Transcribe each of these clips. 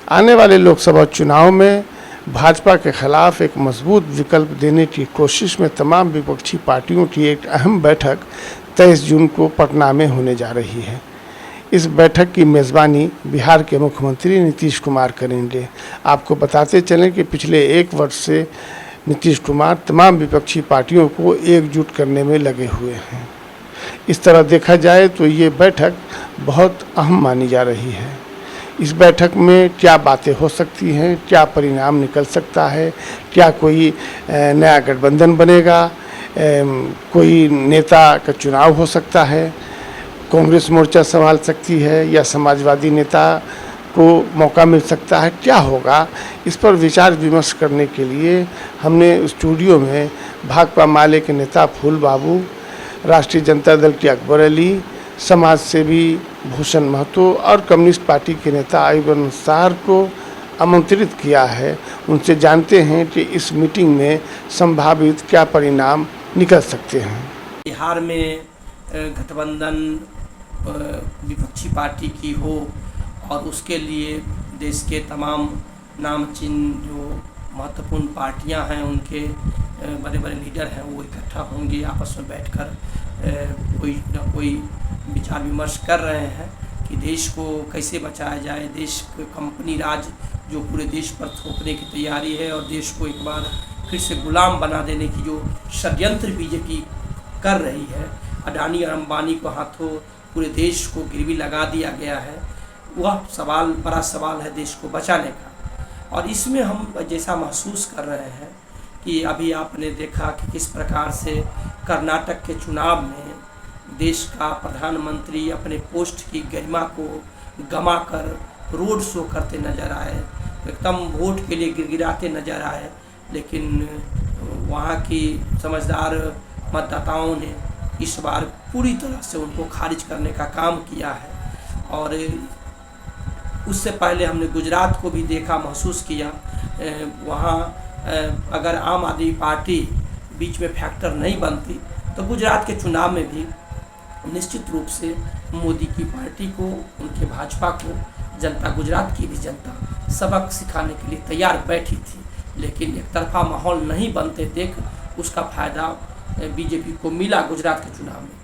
आने वाले लोकसभा चुनाव में भाजपा के खिलाफ एक मजबूत विकल्प देने की कोशिश में तमाम विपक्षी पार्टियों की एक अहम बैठक 23 जून को पटना में होने जा रही है। इस बैठक की मेज़बानी बिहार के मुख्यमंत्री नीतीश कुमार करेंगे। आपको बताते चलें कि पिछले एक वर्ष से नीतीश कुमार तमाम विपक्षी पार्टियों को एकजुट करने में लगे हुए हैं। इस तरह देखा जाए तो ये बैठक बहुत अहम मानी जा रही है। इस बैठक में क्या बातें हो सकती हैं, क्या परिणाम निकल सकता है, क्या कोई नया गठबंधन बनेगा, कोई नेता का चुनाव हो सकता है, कांग्रेस मोर्चा संभाल सकती है या समाजवादी नेता को मौका मिल सकता है, क्या होगा, इस पर विचार विमर्श करने के लिए हमने स्टूडियो में भाकपा माले के नेता फूल बाबू, राष्ट्रीय जनता दल के अकबर अली, समाज सेवी भूषण महतो और कम्युनिस्ट पार्टी के नेता अयूब अंसार को आमंत्रित किया है। उनसे जानते हैं कि इस मीटिंग में संभावित क्या परिणाम निकल सकते हैं। बिहार में गठबंधन विपक्षी पार्टी की हो और उसके लिए देश के तमाम नामचीन जो महत्वपूर्ण पार्टियां हैं, उनके बड़े बड़े लीडर हैं, वो इकट्ठा होंगे, आपस में बैठकर कोई न कोई विचार विमर्श कर रहे हैं कि देश को कैसे बचाया जाए। देश कंपनी राज जो पूरे देश पर थोपने की तैयारी है और देश को एक बार फिर से गुलाम बना देने की जो षड्यंत्र बीजेपी कर रही है, अडानी और अंबानी को हाथों पूरे देश को गिरवी लगा दिया गया है, वह सवाल बड़ा सवाल है देश को बचाने का। और इसमें हम जैसा महसूस कर रहे हैं कि अभी आपने देखा कि किस प्रकार से कर्नाटक के चुनाव में देश का प्रधानमंत्री अपने पोस्ट की गरिमा को गंवाकर रोड शो करते नजर आए, एकदम वोट के लिए गिड़गिड़ाते नजर आए। लेकिन वहाँ की समझदार मतदाताओं ने इस बार पूरी तरह से उनको खारिज करने का काम किया है। और उससे पहले हमने गुजरात को भी देखा, महसूस किया। वहाँ अगर आम आदमी पार्टी बीच में फैक्टर नहीं बनती तो गुजरात के चुनाव में भी निश्चित रूप से मोदी की पार्टी को, उनके भाजपा को जनता, गुजरात की भी जनता सबक सिखाने के लिए तैयार बैठी थी। लेकिन एक तरफा माहौल नहीं बनते देख उसका फायदा बीजेपी को मिला गुजरात के चुनाव में।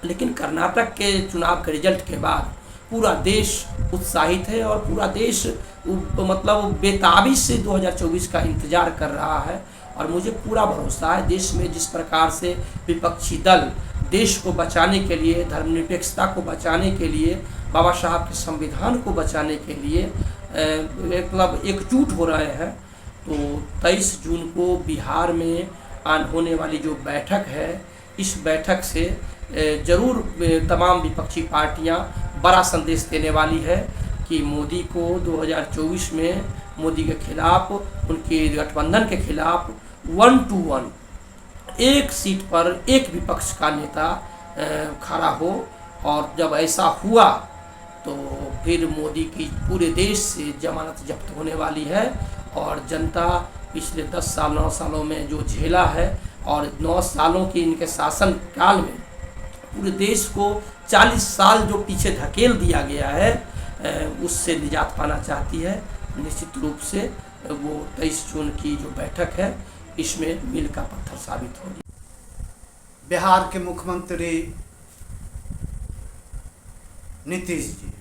लेकिन कर्नाटक के चुनाव के रिजल्ट के बाद पूरा देश उत्साहित है और पूरा देश मतलब बेताबी से 2024 का इंतजार कर रहा है। और मुझे पूरा भरोसा है देश में जिस प्रकार से विपक्षी दल देश को बचाने के लिए, धर्मनिरपेक्षता को बचाने के लिए, बाबा साहब के संविधान को बचाने के लिए मतलब एकजुट हो रहे हैं। तो 23 जून को बिहार में होने वाली जो बैठक है, इस बैठक से जरूर तमाम विपक्षी पार्टियां बड़ा संदेश देने वाली है कि मोदी को 2024 में मोदी के खिलाफ, उनके गठबंधन के खिलाफ 1 to 1 एक सीट पर एक विपक्ष का नेता खड़ा हो। और जब ऐसा हुआ तो फिर मोदी की पूरे देश से जमानत जब्त होने वाली है और जनता पिछले 10 साल 9 सालों में जो झेला है और 9 सालों के इनके शासन काल में पूरे देश को 40 साल जो पीछे धकेल दिया गया है, उससे निजात पाना चाहती है। निश्चित रूप से वो 23 जून की जो बैठक है, इसमें मील का पत्थर साबित होगी। बिहार के मुख्यमंत्री नीतीश जी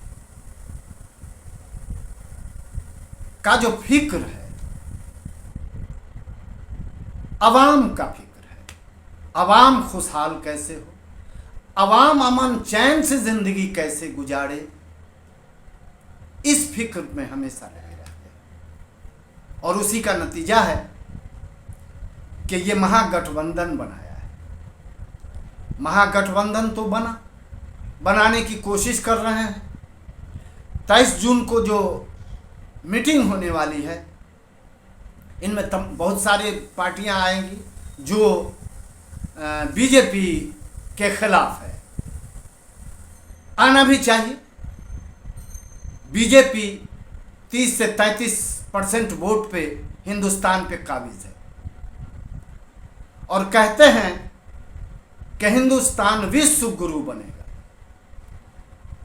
का जो फिक्र है, अवाम का फिक्र है, अवाम खुशहाल कैसे हो, अवाम अमन चैन से जिंदगी कैसे गुजारे, इस फिक्र में हमेशा लगे रहते हैं। और उसी का नतीजा है कि ये महागठबंधन बनाया है। महागठबंधन तो बनाने की कोशिश कर रहे हैं। 23 जून को जो मीटिंग होने वाली है, इनमें बहुत सारी पार्टियां आएंगी जो बीजेपी के खिलाफ है। आना भी चाहिए। बीजेपी 30 से 33% वोट पे हिंदुस्तान पे काबिज है और कहते हैं कि हिंदुस्तान विश्व गुरु बनेगा।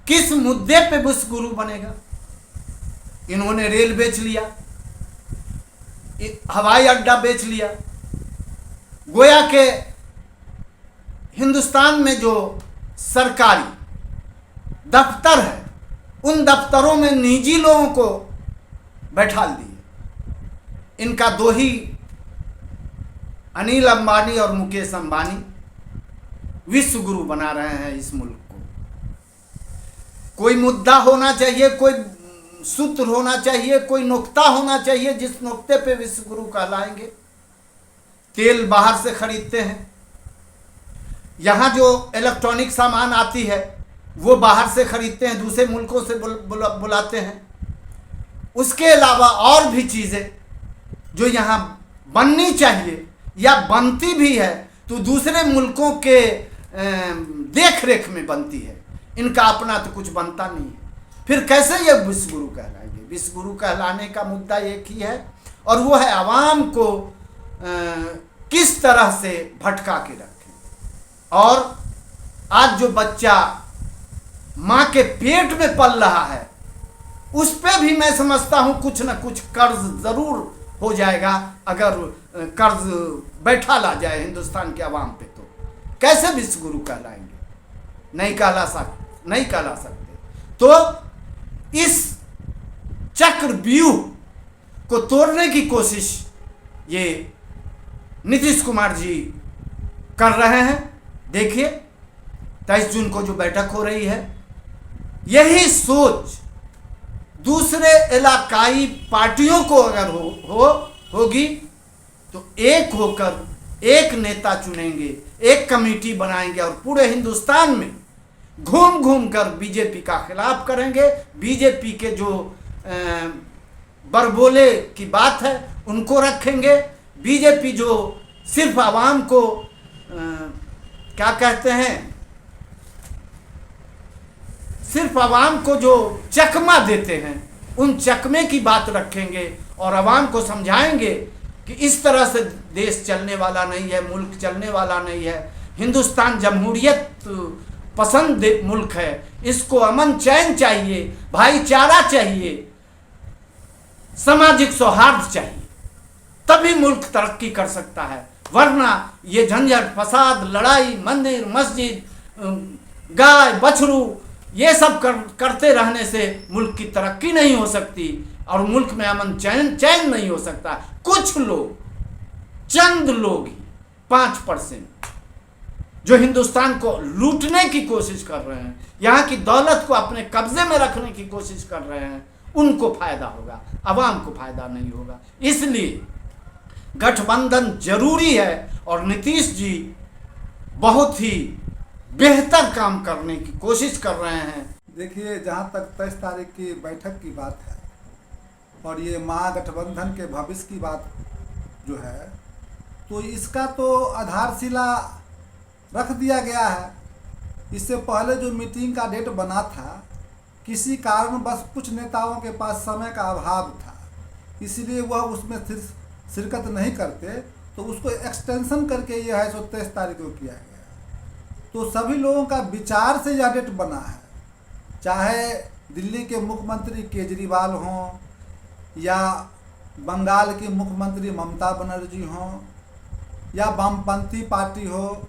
किस मुद्दे पे विश्व गुरु बनेगा? इन्होंने रेल बेच लिया, हवाई अड्डा बेच लिया। गोया के हिंदुस्तान में जो सरकारी दफ्तर है, उन दफ्तरों में निजी लोगों को बैठाल दिए। इनका दो ही, अनिल अंबानी और मुकेश अंबानी, विश्व गुरु बना रहे हैं इस मुल्क को। कोई मुद्दा होना चाहिए, कोई सूत्र होना चाहिए, कोई नुक्ता होना चाहिए जिस नुक्ते पे विश्व गुरु कहलाएंगे। तेल बाहर से खरीदते हैं, यहाँ जो इलेक्ट्रॉनिक सामान आती है वो बाहर से खरीदते हैं, दूसरे मुल्कों से बुलाते हैं। उसके अलावा और भी चीज़ें जो यहाँ बननी चाहिए या बनती भी है तो दूसरे मुल्कों के देख रेख में बनती है। इनका अपना तो कुछ बनता नहीं है। फिर कैसे ये विश्व गुरु कहलाएंगे? विश्व गुरु कहलाने का मुद्दा एक ही है, और वो है आवाम को किस तरह से भटका के रखें। और आज जो बच्चा माँ के पेट में पल रहा है, उस पे भी मैं समझता हूँ कुछ न कुछ कर्ज ज़रूर हो जाएगा अगर कर्ज बैठा ला जाए हिंदुस्तान के अवाम पे। तो कैसे विश्व गुरु कहलाएंगे? नहीं कहला सकते। तो इस चक्रव्यूह को तोड़ने की कोशिश ये नीतीश कुमार जी कर रहे हैं। देखिए 23 जून को जो बैठक हो रही है, यही सोच दूसरे इलाकाई पार्टियों को अगर होगी तो एक होकर एक नेता चुनेंगे, एक कमेटी बनाएंगे और पूरे हिंदुस्तान में घूम घूम कर बीजेपी का खिलाफ करेंगे। बीजेपी के जो बरबोले की बात है उनको रखेंगे। बीजेपी जो सिर्फ आवाम को क्या कहते हैं, सिर्फ आवाम को जो चकमा देते हैं, उन चकमे की बात रखेंगे और आवाम को समझाएंगे कि इस तरह से देश चलने वाला नहीं है, मुल्क चलने वाला नहीं है। हिंदुस्तान जमहूरियत पसंद मुल्क है, इसको अमन चैन चाहिए, भाईचारा चाहिए, सामाजिक सौहार्द चाहिए, तभी मुल्क तरक्की कर सकता है। वरना ये झंझट, फसाद, लड़ाई, मंदिर मस्जिद, गाय बछरू, ये सब करते रहने से मुल्क की तरक्की नहीं हो सकती और मुल्क में अमन चैन नहीं हो सकता। कुछ लोग, चंद लोग ही 5% जो हिंदुस्तान को लूटने की कोशिश कर रहे हैं, यहाँ की दौलत को अपने कब्जे में रखने की कोशिश कर रहे हैं, उनको फायदा होगा, अवाम को फायदा नहीं होगा। इसलिए गठबंधन जरूरी है और नीतीश जी बहुत ही बेहतर काम करने की कोशिश कर रहे हैं। देखिए, जहाँ तक 23 तारीख की बैठक की बात है और ये महागठबंधन के भविष्य की बात जो है, तो इसका तो आधारशिला रख दिया गया है। इससे पहले जो मीटिंग का डेट बना था, किसी कारण बस कुछ नेताओं के पास समय का अभाव था, इसलिए वह उसमें शिरकत नहीं करते, तो उसको एक्सटेंशन करके यह है 23 तारीख को किया गया। तो सभी लोगों का विचार से यह डेट बना है, चाहे दिल्ली के मुख्यमंत्री केजरीवाल हों या बंगाल की मुख्यमंत्री ममता बनर्जी हों या वामपंथी पार्टी हो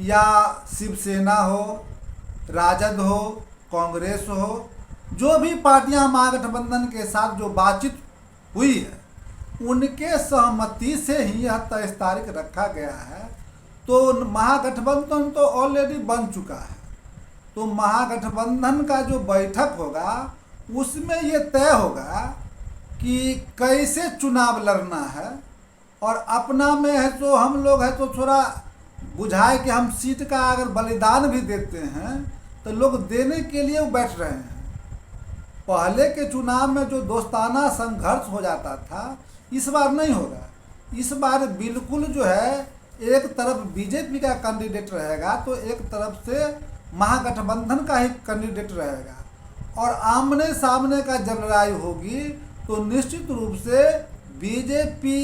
या शिवसेना हो, राजद हो, कांग्रेस हो, जो भी पार्टियां महागठबंधन के साथ जो बातचीत हुई है, उनके सहमति से ही यह 23 तारीख रखा गया है। तो महागठबंधन तो ऑलरेडी बन चुका है। तो महागठबंधन का जो बैठक होगा उसमें ये तय होगा कि कैसे चुनाव लड़ना है, और अपना में है तो हम लोग है तो थोड़ा बुझाए कि हम सीट का अगर बलिदान भी देते हैं तो लोग देने के लिए बैठ रहे हैं। पहले के चुनाव में जो दोस्ताना संघर्ष हो जाता था, इस बार नहीं होगा। इस बार बिल्कुल जो है, एक तरफ बीजेपी का कैंडिडेट रहेगा तो एक तरफ से महागठबंधन का ही कैंडिडेट रहेगा, और आमने सामने का जब लड़ाई होगी तो निश्चित रूप से बीजेपी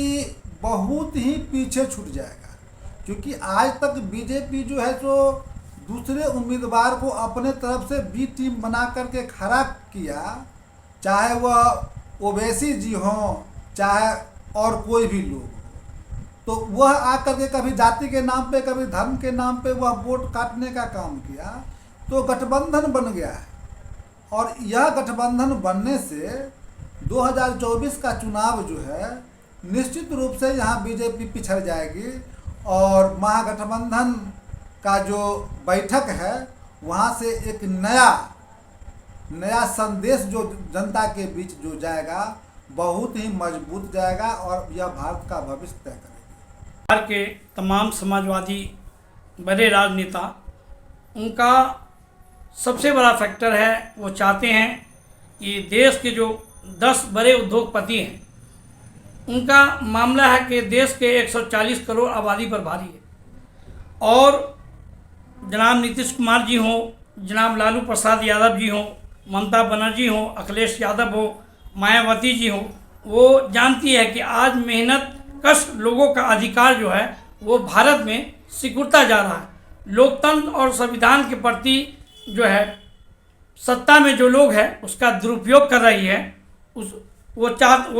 बहुत ही पीछे छूट जाएगा। क्योंकि आज तक बीजेपी जो है तो दूसरे उम्मीदवार को अपने तरफ से बी टीम बना करके खड़ा किया, चाहे वह ओवैसी जी हों चाहे और कोई भी लोग हो, तो वह आकर के कभी जाति के नाम पे कभी धर्म के नाम पे वह वोट काटने का काम किया, तो गठबंधन बन गया है। और यह गठबंधन बनने से 2024 का चुनाव जो है निश्चित रूप से यहाँ बीजेपी पिछड़ जाएगी और महागठबंधन का जो बैठक है वहाँ से एक नया संदेश जो जनता के बीच जो जाएगा बहुत ही मजबूत जाएगा और यह भारत का भविष्य तय करेगा। बिहार के तमाम समाजवादी बड़े राजनेता, उनका सबसे बड़ा फैक्टर है, वो चाहते हैं कि देश के जो 10 बड़े उद्योगपति हैं, उनका मामला है कि देश के 140 करोड़ आबादी पर भारी है और जनाब नीतीश कुमार जी हों, जनाब लालू प्रसाद यादव जी हों, ममता बनर्जी हों, अखिलेश यादव हो, मायावती जी हों, वो जानती है कि आज मेहनत कश लोगों का अधिकार जो है वो भारत में सिकुड़ता जा रहा है। लोकतंत्र और संविधान के प्रति जो है सत्ता में जो लोग हैं उसका दुरुपयोग कर रही है। वो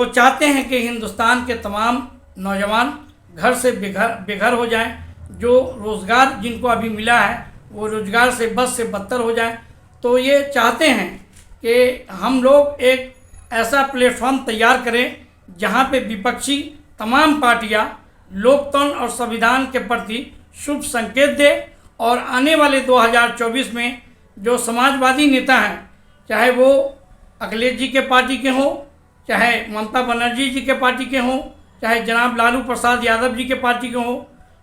चाहते हैं कि हिंदुस्तान के तमाम नौजवान घर से बेघर हो जाएं, जो रोज़गार जिनको अभी मिला है वो रोज़गार से बद से बदतर हो जाए। तो ये चाहते हैं कि हम लोग एक ऐसा प्लेटफॉर्म तैयार करें जहां पे विपक्षी तमाम पार्टियां लोकतंत्र और संविधान के प्रति शुभ संकेत दे और आने वाले 2024 में जो समाजवादी नेता हैं, चाहे वो अखिलेश जी के पार्टी के हों, चाहे ममता बनर्जी जी के पार्टी के हों, चाहे जनाब लालू प्रसाद यादव जी के पार्टी के हों,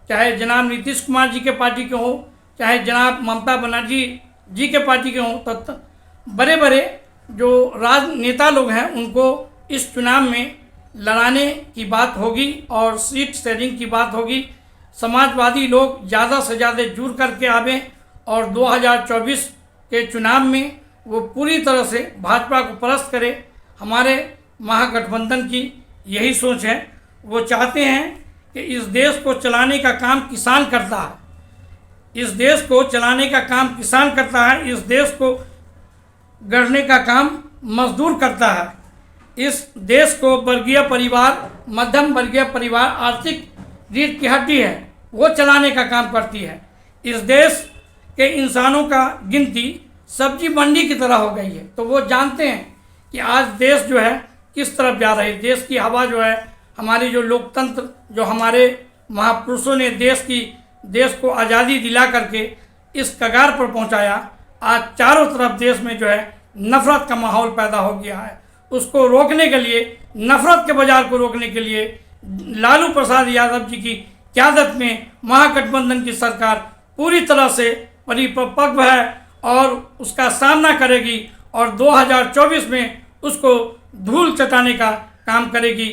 चाहे जनाब नीतीश कुमार जी के पार्टी के हों, चाहे जनाब ममता बनर्जी जी के पार्टी के हों, तो बड़े बड़े जो राजनेता लोग हैं उनको इस चुनाव में लड़ाने की बात होगी और सीट शेयरिंग की बात होगी। समाजवादी लोग ज़्यादा से ज़्यादा जुड़ करके आवें और 2024 के चुनाव में वो पूरी तरह से भाजपा को परास्त करें। हमारे महागठबंधन की यही सोच है। वो चाहते हैं कि इस देश को चलाने का काम किसान करता है, इस देश को चलाने का काम किसान करता है, इस देश को गढ़ने का काम मजदूर करता है, इस देश को वर्गीय परिवार, मध्यम वर्गीय परिवार, आर्थिक रीढ़ की हड्डी है, वो चलाने का काम करती है। इस देश के इंसानों का गिनती सब्जी मंडी की तरह हो गई है। तो वो जानते हैं कि आज देश जो है किस तरफ जा रही है। देश की हवा जो है, हमारी जो लोकतंत्र, जो हमारे महापुरुषों ने देश को आज़ादी दिला करके इस कगार पर पहुंचाया, आज चारों तरफ देश में जो है नफ़रत का माहौल पैदा हो गया है। उसको रोकने के लिए, नफ़रत के बाजार को रोकने के लिए लालू प्रसाद यादव जी की क़यादत में महागठबंधन की सरकार पूरी तरह से परिपक्व है और उसका सामना करेगी और 2024 में उसको धूल चटाने का काम करेगी।